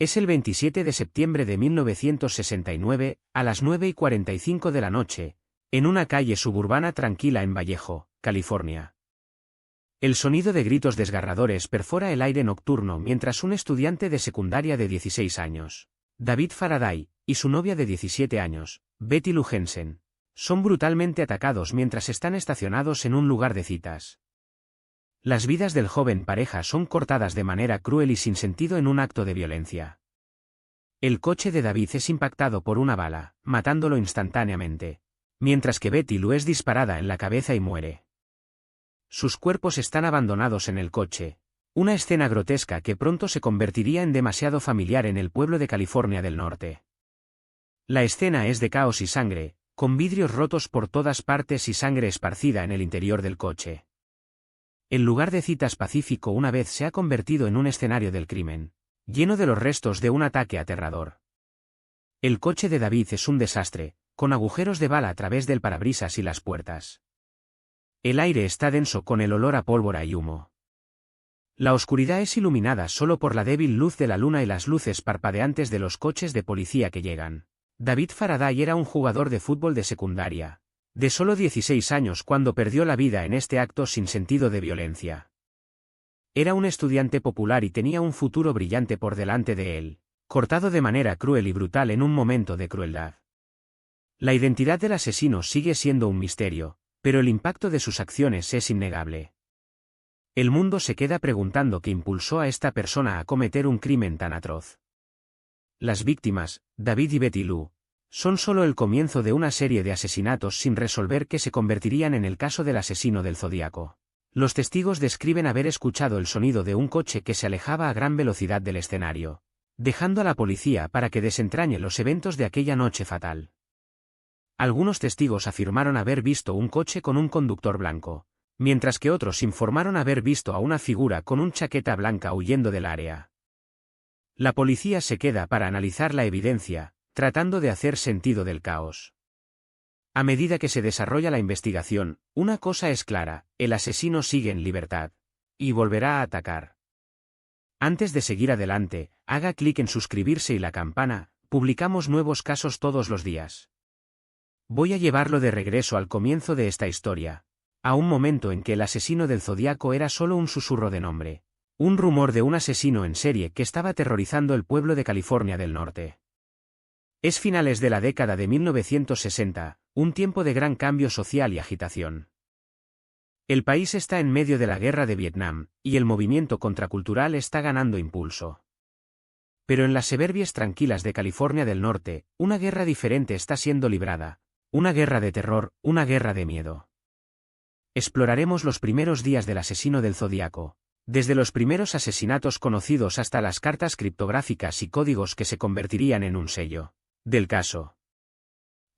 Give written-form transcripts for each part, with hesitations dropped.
Es el 27 de septiembre de 1969, a las 9:45 de la noche, en una calle suburbana tranquila en Vallejo, California. El sonido de gritos desgarradores perfora el aire nocturno mientras un estudiante de secundaria de 16 años, David Faraday, y su novia de 17 años, Betty Lou Jensen, son brutalmente atacados mientras están estacionados en un lugar de citas. Las vidas del joven pareja son cortadas de manera cruel y sin sentido en un acto de violencia. El coche de David es impactado por una bala, matándolo instantáneamente, mientras que Betty Lou es disparada en la cabeza y muere. Sus cuerpos están abandonados en el coche, una escena grotesca que pronto se convertiría en demasiado familiar en el pueblo de California del Norte. La escena es de caos y sangre, con vidrios rotos por todas partes y sangre esparcida en el interior del coche. El lugar de citas pacífico una vez se ha convertido en un escenario del crimen, lleno de los restos de un ataque aterrador. El coche de David es un desastre, con agujeros de bala a través del parabrisas y las puertas. El aire está denso con el olor a pólvora y humo. La oscuridad es iluminada solo por la débil luz de la luna y las luces parpadeantes de los coches de policía que llegan. David Faraday era un jugador de fútbol de secundaria, de solo 16 años cuando perdió la vida en este acto sin sentido de violencia. Era un estudiante popular y tenía un futuro brillante por delante de él, cortado de manera cruel y brutal en un momento de crueldad. La identidad del asesino sigue siendo un misterio, pero el impacto de sus acciones es innegable. El mundo se queda preguntando qué impulsó a esta persona a cometer un crimen tan atroz. Las víctimas, David y Betty Lou, son solo el comienzo de una serie de asesinatos sin resolver que se convertirían en el caso del asesino del Zodíaco. Los testigos describen haber escuchado el sonido de un coche que se alejaba a gran velocidad del escenario, dejando a la policía para que desentrañe los eventos de aquella noche fatal. Algunos testigos afirmaron haber visto un coche con un conductor blanco, mientras que otros informaron haber visto a una figura con una chaqueta blanca huyendo del área. La policía se queda para analizar la evidencia, tratando de hacer sentido del caos. A medida que se desarrolla la investigación, una cosa es clara: el asesino sigue en libertad, y volverá a atacar. Antes de seguir adelante, haga clic en suscribirse y la campana. Publicamos nuevos casos todos los días. Voy a llevarlo de regreso al comienzo de esta historia, a un momento en que el asesino del Zodíaco era solo un susurro de nombre, un rumor de un asesino en serie que estaba aterrorizando el pueblo de California del Norte. Es finales de la década de 1960, un tiempo de gran cambio social y agitación. El país está en medio de la guerra de Vietnam, y el movimiento contracultural está ganando impulso. Pero en las suburbias tranquilas de California del Norte, una guerra diferente está siendo librada, una guerra de terror, una guerra de miedo. Exploraremos los primeros días del asesino del Zodíaco, desde los primeros asesinatos conocidos hasta las cartas criptográficas y códigos que se convertirían en un sello del caso.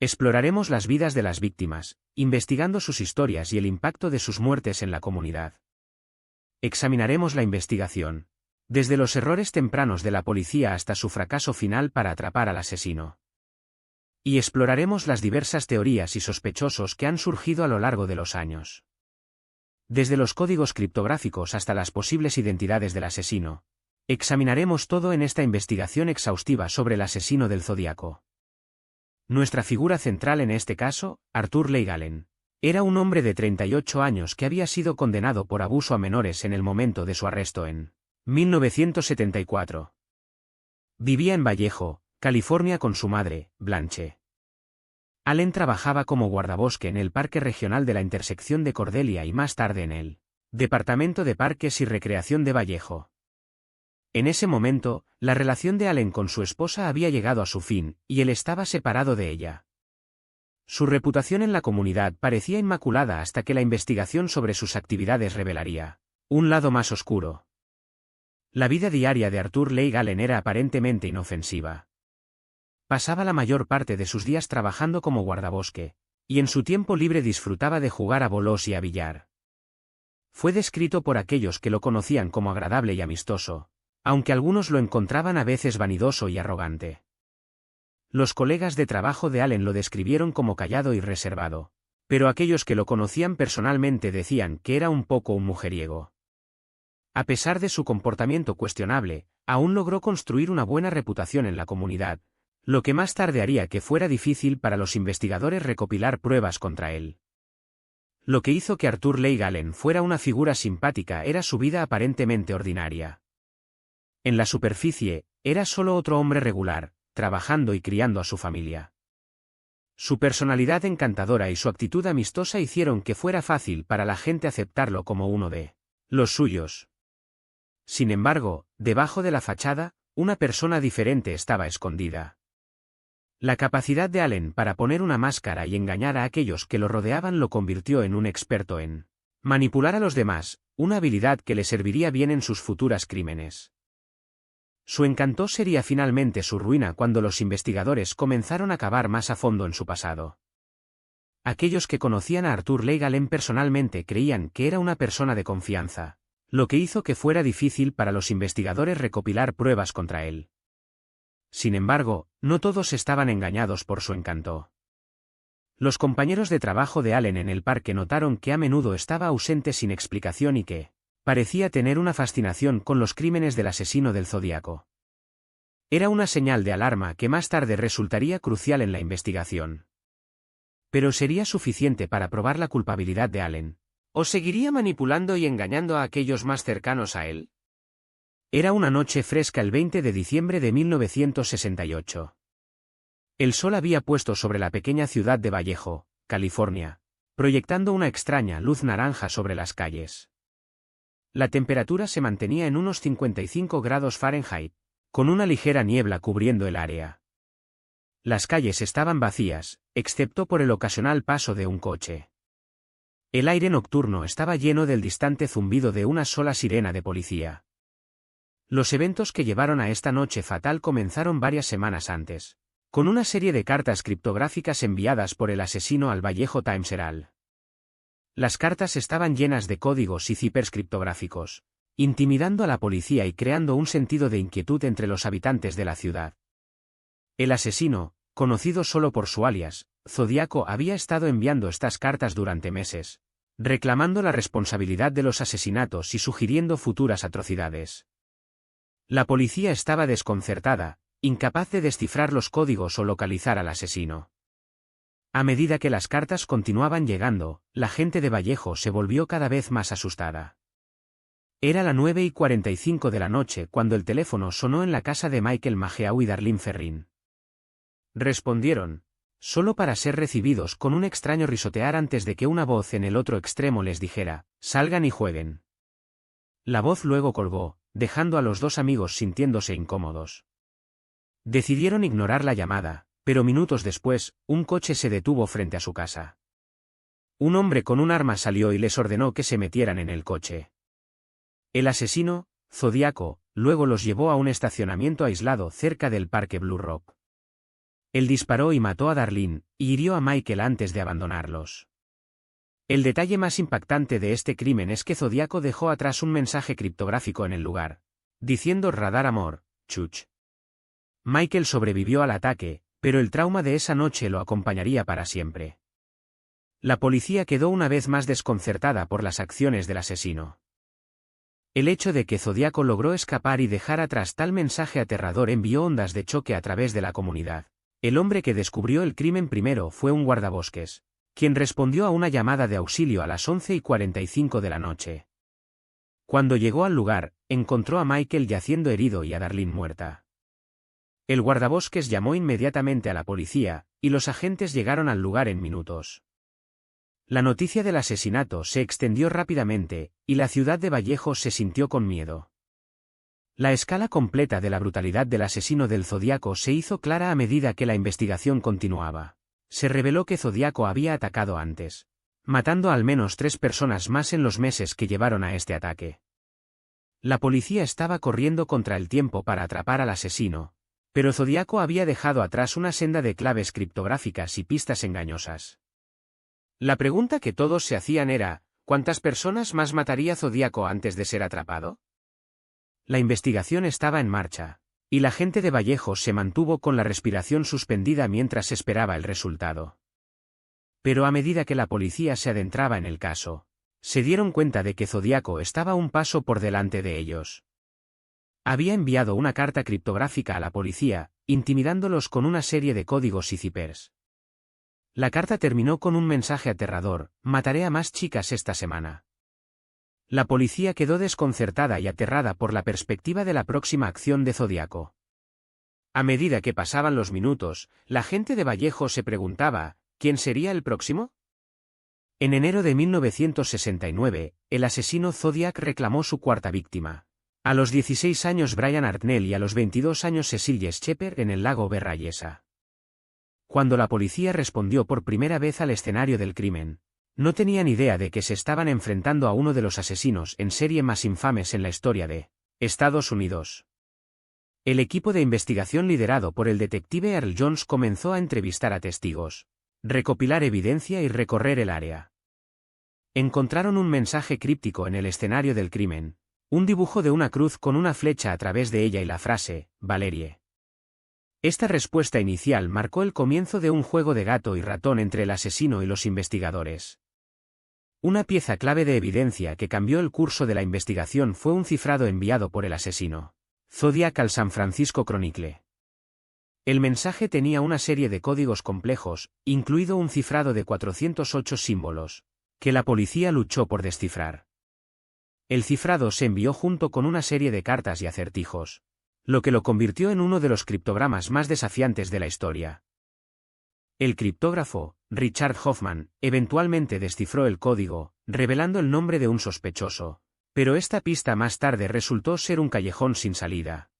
Exploraremos las vidas de las víctimas, investigando sus historias y el impacto de sus muertes en la comunidad. Examinaremos la investigación, desde los errores tempranos de la policía hasta su fracaso final para atrapar al asesino. Y exploraremos las diversas teorías y sospechosos que han surgido a lo largo de los años. Desde los códigos criptográficos hasta las posibles identidades del asesino, examinaremos todo en esta investigación exhaustiva sobre el asesino del Zodíaco. Nuestra figura central en este caso, Arthur Leigh Allen, era un hombre de 38 años que había sido condenado por abuso a menores en el momento de su arresto en 1974. Vivía en Vallejo, California con su madre, Blanche. Allen trabajaba como guardabosque en el Parque Regional de la Intersección de Cordelia y más tarde en el Departamento de Parques y Recreación de Vallejo. En ese momento, la relación de Allen con su esposa había llegado a su fin, y él estaba separado de ella. Su reputación en la comunidad parecía inmaculada hasta que la investigación sobre sus actividades revelaría un lado más oscuro. La vida diaria de Arthur Leigh Allen era aparentemente inofensiva. Pasaba la mayor parte de sus días trabajando como guardabosque, y en su tiempo libre disfrutaba de jugar a bolos y a billar. Fue descrito por aquellos que lo conocían como agradable y amistoso, aunque algunos lo encontraban a veces vanidoso y arrogante. Los colegas de trabajo de Allen lo describieron como callado y reservado, pero aquellos que lo conocían personalmente decían que era un poco un mujeriego. A pesar de su comportamiento cuestionable, aún logró construir una buena reputación en la comunidad, lo que más tarde haría que fuera difícil para los investigadores recopilar pruebas contra él. Lo que hizo que Arthur Leigh Allen fuera una figura simpática era su vida aparentemente ordinaria. En la superficie, era solo otro hombre regular, trabajando y criando a su familia. Su personalidad encantadora y su actitud amistosa hicieron que fuera fácil para la gente aceptarlo como uno de los suyos. Sin embargo, debajo de la fachada, una persona diferente estaba escondida. La capacidad de Allen para poner una máscara y engañar a aquellos que lo rodeaban lo convirtió en un experto en manipular a los demás, una habilidad que le serviría bien en sus futuras crímenes. Su encanto sería finalmente su ruina cuando los investigadores comenzaron a cavar más a fondo en su pasado. Aquellos que conocían a Arthur Leigh Allen personalmente creían que era una persona de confianza, lo que hizo que fuera difícil para los investigadores recopilar pruebas contra él. Sin embargo, no todos estaban engañados por su encanto. Los compañeros de trabajo de Allen en el parque notaron que a menudo estaba ausente sin explicación y que parecía tener una fascinación con los crímenes del asesino del Zodíaco. Era una señal de alarma que más tarde resultaría crucial en la investigación. Pero ¿sería suficiente para probar la culpabilidad de Allen? ¿O seguiría manipulando y engañando a aquellos más cercanos a él? Era una noche fresca el 20 de diciembre de 1968. El sol había puesto sobre la pequeña ciudad de Vallejo, California, proyectando una extraña luz naranja sobre las calles. La temperatura se mantenía en unos 55 grados Fahrenheit, con una ligera niebla cubriendo el área. Las calles estaban vacías, excepto por el ocasional paso de un coche. El aire nocturno estaba lleno del distante zumbido de una sola sirena de policía. Los eventos que llevaron a esta noche fatal comenzaron varias semanas antes, con una serie de cartas criptográficas enviadas por el asesino al Vallejo Times Herald. Las cartas estaban llenas de códigos y ciphers criptográficos, intimidando a la policía y creando un sentido de inquietud entre los habitantes de la ciudad. El asesino, conocido solo por su alias, Zodíaco, había estado enviando estas cartas durante meses, reclamando la responsabilidad de los asesinatos y sugiriendo futuras atrocidades. La policía estaba desconcertada, incapaz de descifrar los códigos o localizar al asesino. A medida que las cartas continuaban llegando, la gente de Vallejo se volvió cada vez más asustada. Era las 9:45 de la noche cuando el teléfono sonó en la casa de Michael Mageau y Darlene Ferrin. Respondieron, solo para ser recibidos con un extraño risotear antes de que una voz en el otro extremo les dijera, «Salgan y jueguen». La voz luego colgó, dejando a los dos amigos sintiéndose incómodos. Decidieron ignorar la llamada, pero minutos después, un coche se detuvo frente a su casa. Un hombre con un arma salió y les ordenó que se metieran en el coche. El asesino, Zodíaco, luego los llevó a un estacionamiento aislado cerca del Parque Blue Rock. Él disparó y mató a Darlene, y hirió a Michael antes de abandonarlos. El detalle más impactante de este crimen es que Zodíaco dejó atrás un mensaje criptográfico en el lugar, diciendo «Radar amor, chuch». Michael sobrevivió al ataque, pero el trauma de esa noche lo acompañaría para siempre. La policía quedó una vez más desconcertada por las acciones del asesino. El hecho de que Zodíaco logró escapar y dejar atrás tal mensaje aterrador envió ondas de choque a través de la comunidad. El hombre que descubrió el crimen primero fue un guardabosques, quien respondió a una llamada de auxilio a las 11:45 de la noche. Cuando llegó al lugar, encontró a Michael yaciendo herido y a Darlene muerta. El guardabosques llamó inmediatamente a la policía, y los agentes llegaron al lugar en minutos. La noticia del asesinato se extendió rápidamente, y la ciudad de Vallejo se sintió con miedo. La escala completa de la brutalidad del asesino del Zodíaco se hizo clara a medida que la investigación continuaba. Se reveló que Zodíaco había atacado antes, matando a al menos 3 personas más en los meses que llevaron a este ataque. La policía estaba corriendo contra el tiempo para atrapar al asesino, pero Zodíaco había dejado atrás una senda de claves criptográficas y pistas engañosas. La pregunta que todos se hacían era, ¿cuántas personas más mataría Zodíaco antes de ser atrapado? La investigación estaba en marcha, y la gente de Vallejo se mantuvo con la respiración suspendida mientras esperaba el resultado. Pero a medida que la policía se adentraba en el caso, se dieron cuenta de que Zodíaco estaba un paso por delante de ellos. Había enviado una carta criptográfica a la policía, intimidándolos con una serie de códigos y ciphers. La carta terminó con un mensaje aterrador: mataré a más chicas esta semana. La policía quedó desconcertada y aterrada por la perspectiva de la próxima acción de Zodíaco. A medida que pasaban los minutos, la gente de Vallejo se preguntaba, ¿quién sería el próximo? En enero de 1969, el asesino Zodiac reclamó su cuarta víctima. A los 16 años Brian Hartnell y a los 22 años Cecil Schepper en el lago Berrayesa. Cuando la policía respondió por primera vez al escenario del crimen, no tenían idea de que se estaban enfrentando a uno de los asesinos en serie más infames en la historia de Estados Unidos. El equipo de investigación liderado por el detective Earl Jones comenzó a entrevistar a testigos, recopilar evidencia y recorrer el área. Encontraron un mensaje críptico en el escenario del crimen, un dibujo de una cruz con una flecha a través de ella y la frase, Valerie. Esta respuesta inicial marcó el comienzo de un juego de gato y ratón entre el asesino y los investigadores. Una pieza clave de evidencia que cambió el curso de la investigación fue un cifrado enviado por el asesino Zodiac al San Francisco Chronicle. El mensaje tenía una serie de códigos complejos, incluido un cifrado de 408 símbolos, que la policía luchó por descifrar. El cifrado se envió junto con una serie de cartas y acertijos, lo que lo convirtió en uno de los criptogramas más desafiantes de la historia. El criptógrafo, Richard Hoffman, eventualmente descifró el código, revelando el nombre de un sospechoso, pero esta pista más tarde resultó ser un callejón sin salida.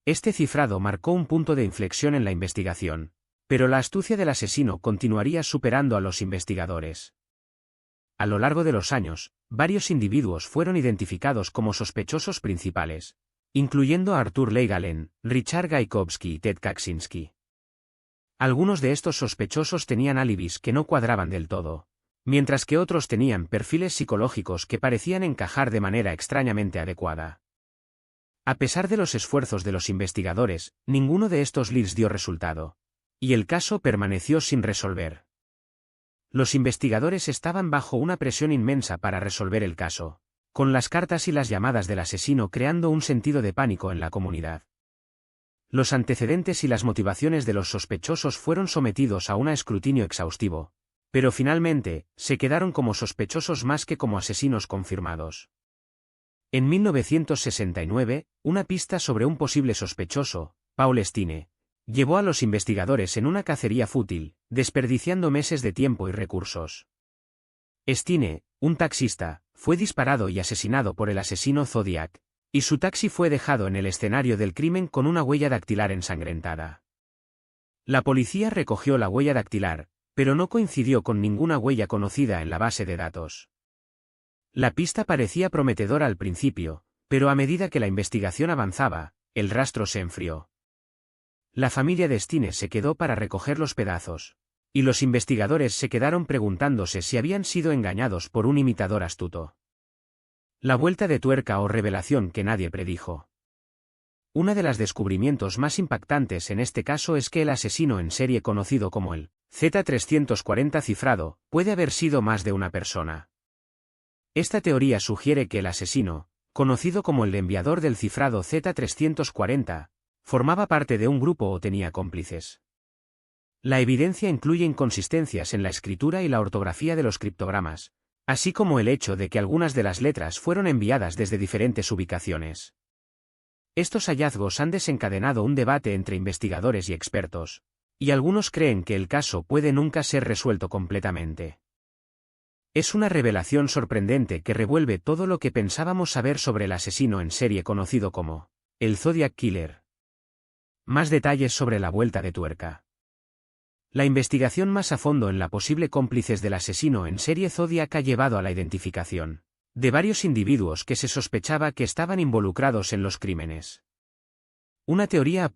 Este cifrado marcó un punto de inflexión en la investigación, pero la astucia del asesino continuaría superando a los investigadores. A lo largo de los años, varios individuos fueron identificados como sospechosos principales, incluyendo a Arthur Leigh Allen, Richard Gaikowski y Ted Kaczynski. Algunos de estos sospechosos tenían álibis que no cuadraban del todo, mientras que otros tenían perfiles psicológicos que parecían encajar de manera extrañamente adecuada. A pesar de los esfuerzos de los investigadores, ninguno de estos leads dio resultado, y el caso permaneció sin resolver. Los investigadores estaban bajo una presión inmensa para resolver el caso, con las cartas y las llamadas del asesino creando un sentido de pánico en la comunidad. Los antecedentes y las motivaciones de los sospechosos fueron sometidos a un escrutinio exhaustivo, pero finalmente, se quedaron como sospechosos más que como asesinos confirmados. En 1969, una pista sobre un posible sospechoso, Paul Stine, llevó a los investigadores en una cacería fútil, desperdiciando meses de tiempo y recursos. Stine, un taxista, fue disparado y asesinado por el asesino Zodiac, y su taxi fue dejado en el escenario del crimen con una huella dactilar ensangrentada. La policía recogió la huella dactilar, pero no coincidió con ninguna huella conocida en la base de datos. La pista parecía prometedora al principio, pero a medida que la investigación avanzaba, el rastro se enfrió. La familia de Stine se quedó para recoger los pedazos, y los investigadores se quedaron preguntándose si habían sido engañados por un imitador astuto. La vuelta de tuerca o revelación que nadie predijo. Uno de los descubrimientos más impactantes en este caso es que el asesino en serie conocido como el Z340 cifrado puede haber sido más de una persona. Esta teoría sugiere que el asesino, conocido como el enviador del cifrado Z340, formaba parte de un grupo o tenía cómplices. La evidencia incluye inconsistencias en la escritura y la ortografía de los criptogramas, así como el hecho de que algunas de las letras fueron enviadas desde diferentes ubicaciones. Estos hallazgos han desencadenado un debate entre investigadores y expertos, y algunos creen que el caso puede nunca ser resuelto completamente. Es una revelación sorprendente que revuelve todo lo que pensábamos saber sobre el asesino en serie conocido como el Zodiac Killer. Más detalles sobre la vuelta de tuerca. La investigación más a fondo en la posible cómplices del asesino en serie Zodiac ha llevado a la identificación de varios individuos que se sospechaba que estaban involucrados en los crímenes. Una teoría apunta